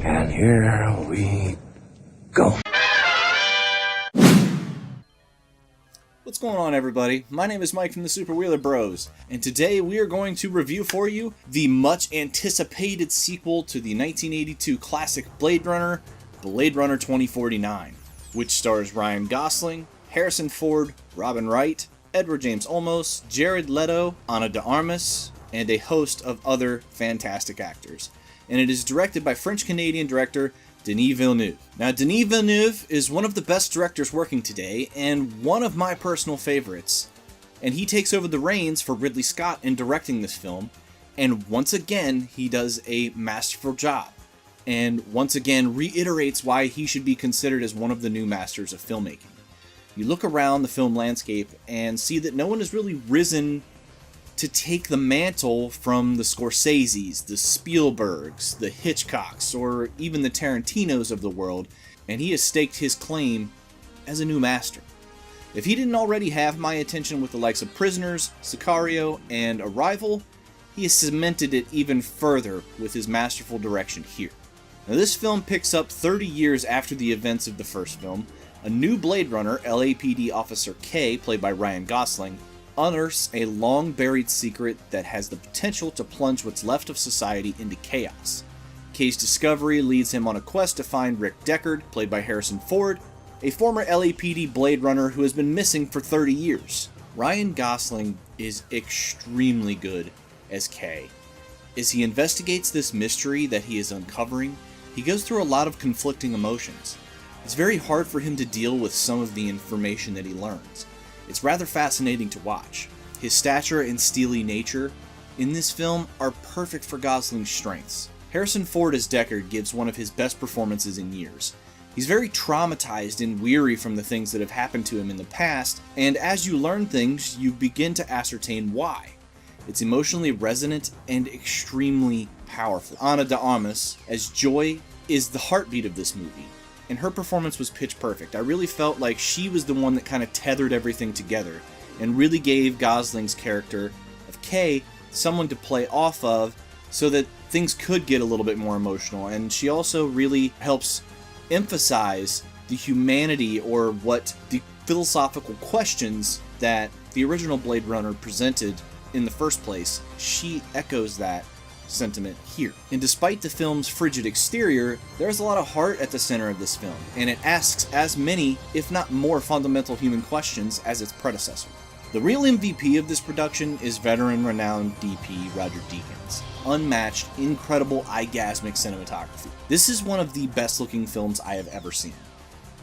And here we go. What's going on, everybody? My name is Mike from the Super Wheeler Bros, and today we are going to review for you the much anticipated sequel to the 1982 classic Blade Runner, Blade Runner 2049, which stars Ryan Gosling, Harrison Ford, Robin Wright, Edward James Olmos, Jared Leto, Ana de Armas, and a host of other fantastic actors. And it is directed by French-Canadian director Denis Villeneuve. Now, Denis Villeneuve is one of the best directors working today, and one of my personal favorites. And he takes over the reins for Ridley Scott in directing this film, and once again, he does a masterful job. And once again, reiterates why he should be considered as one of the new masters of filmmaking. You look around the film landscape and see that no one has really risen to take the mantle from the Scorseses, the Spielbergs, the Hitchcocks, or even the Tarantinos of the world, and he has staked his claim as a new master. If he didn't already have my attention with the likes of Prisoners, Sicario, and Arrival, he has cemented it even further with his masterful direction here. Now, this film picks up 30 years after the events of the first film. A new Blade Runner, LAPD Officer K, played by Ryan Gosling, unearths a long-buried secret that has the potential to plunge what's left of society into chaos. K's discovery leads him on a quest to find Rick Deckard, played by Harrison Ford, a former LAPD Blade Runner who has been missing for 30 years. Ryan Gosling is extremely good as K. As he investigates this mystery that he is uncovering, he goes through a lot of conflicting emotions. It's very hard for him to deal with some of the information that he learns. It's rather fascinating to watch. His stature and steely nature in this film are perfect for Gosling's strengths. Harrison Ford as Deckard gives one of his best performances in years. He's very traumatized and weary from the things that have happened to him in the past, and as you learn things, you begin to ascertain why. It's emotionally resonant and extremely powerful. Ana de Armas as Joy is the heartbeat of this movie, and her performance was pitch perfect. I really felt like she was the one that kind of tethered everything together and really gave Gosling's character of K someone to play off of so that things could get a little bit more emotional. And she also really helps emphasize the humanity, or what the philosophical questions that the original Blade Runner presented in the first place. She echoes that sentiment here. And despite the film's frigid exterior, there's a lot of heart at the center of this film, and it asks as many, if not more, fundamental human questions as its predecessor. The real MVP of this production is veteran renowned DP Roger Deakins. Unmatched, incredible, eye-gasmic cinematography. This is one of the best looking films I have ever seen.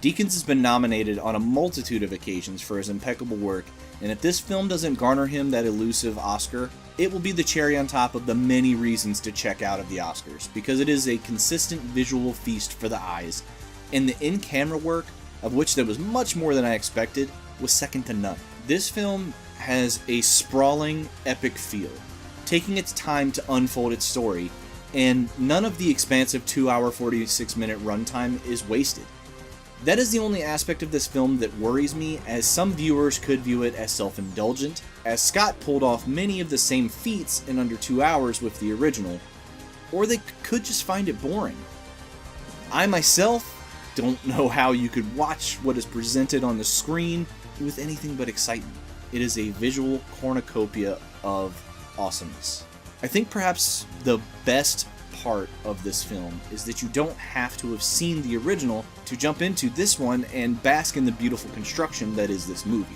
Deakins has been nominated on a multitude of occasions for his impeccable work, and if this film doesn't garner him that elusive Oscar, it will be the cherry on top of the many reasons to check out of the Oscars, because it is a consistent visual feast for the eyes, and the in-camera work, of which there was much more than I expected, was second to none. This film has a sprawling, epic feel, taking its time to unfold its story, and none of the expansive 2-hour 46-minute runtime is wasted. That is the only aspect of this film that worries me, as some viewers could view it as self-indulgent, as Scott pulled off many of the same feats in under 2 hours with the original, or they could just find it boring. I myself don't know how you could watch what is presented on the screen with anything but excitement. It is a visual cornucopia of awesomeness. I think perhaps the best part of this film is that you don't have to have seen the original to jump into this one and bask in the beautiful construction that is this movie.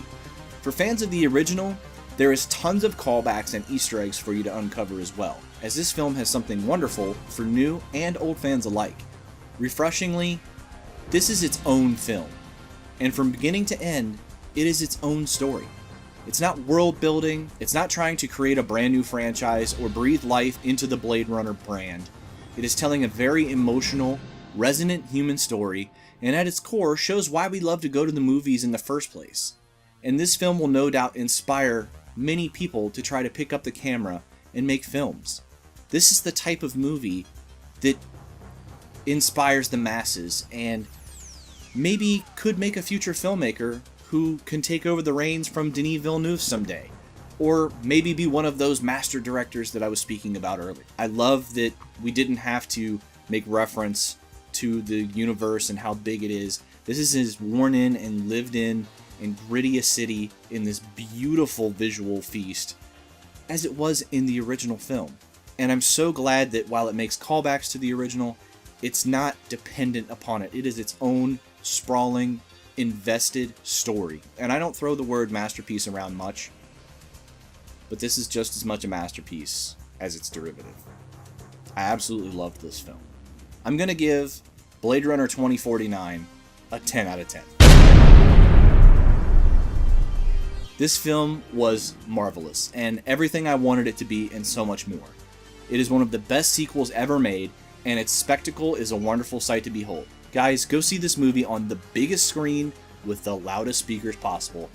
For fans of the original, there is tons of callbacks and Easter eggs for you to uncover as well, as this film has something wonderful for new and old fans alike. Refreshingly, this is its own film, and from beginning to end, it is its own story. It's not world building, it's not trying to create a brand new franchise or breathe life into the Blade Runner brand. It is telling a very emotional, resonant human story, and at its core shows why we love to go to the movies in the first place. And this film will no doubt inspire many people to try to pick up the camera and make films. This is the type of movie that inspires the masses and maybe could make a future filmmaker who can take over the reins from Denis Villeneuve someday, or maybe be one of those master directors that I was speaking about earlier. I love that we didn't have to make reference to the universe and how big it is. This is his worn in and lived in and grittiest city in this beautiful visual feast as it was in the original film. And I'm so glad that while it makes callbacks to the original, it's not dependent upon it. It is its own sprawling, invested story. And I don't throw the word masterpiece around much, but this is just as much a masterpiece as its derivative. I absolutely loved this film. I'm going to give Blade Runner 2049 a 10 out of 10. This film was marvelous, and everything I wanted it to be and so much more. It is one of the best sequels ever made, and its spectacle is a wonderful sight to behold. Guys, go see this movie on the biggest screen with the loudest speakers possible,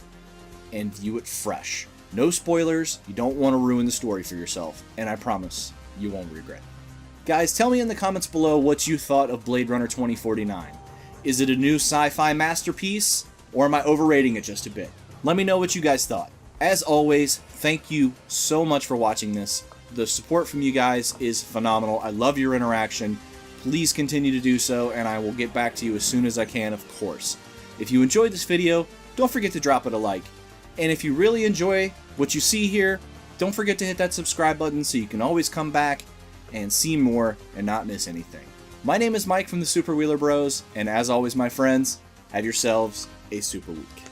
and view it fresh. No spoilers, you don't want to ruin the story for yourself, and I promise you won't regret it. Guys, tell me in the comments below what you thought of Blade Runner 2049. Is it a new sci-fi masterpiece, or am I overrating it just a bit? Let me know what you guys thought. As always, thank you so much for watching this. The support from you guys is phenomenal. I love your interaction. Please continue to do so, and I will get back to you as soon as I can, of course. If you enjoyed this video, don't forget to drop it a like. And if you really enjoy what you see here, don't forget to hit that subscribe button so you can always come back and see more and not miss anything. My name is Mike from the Super Wheeler Bros, and as always, my friends, have yourselves a super week.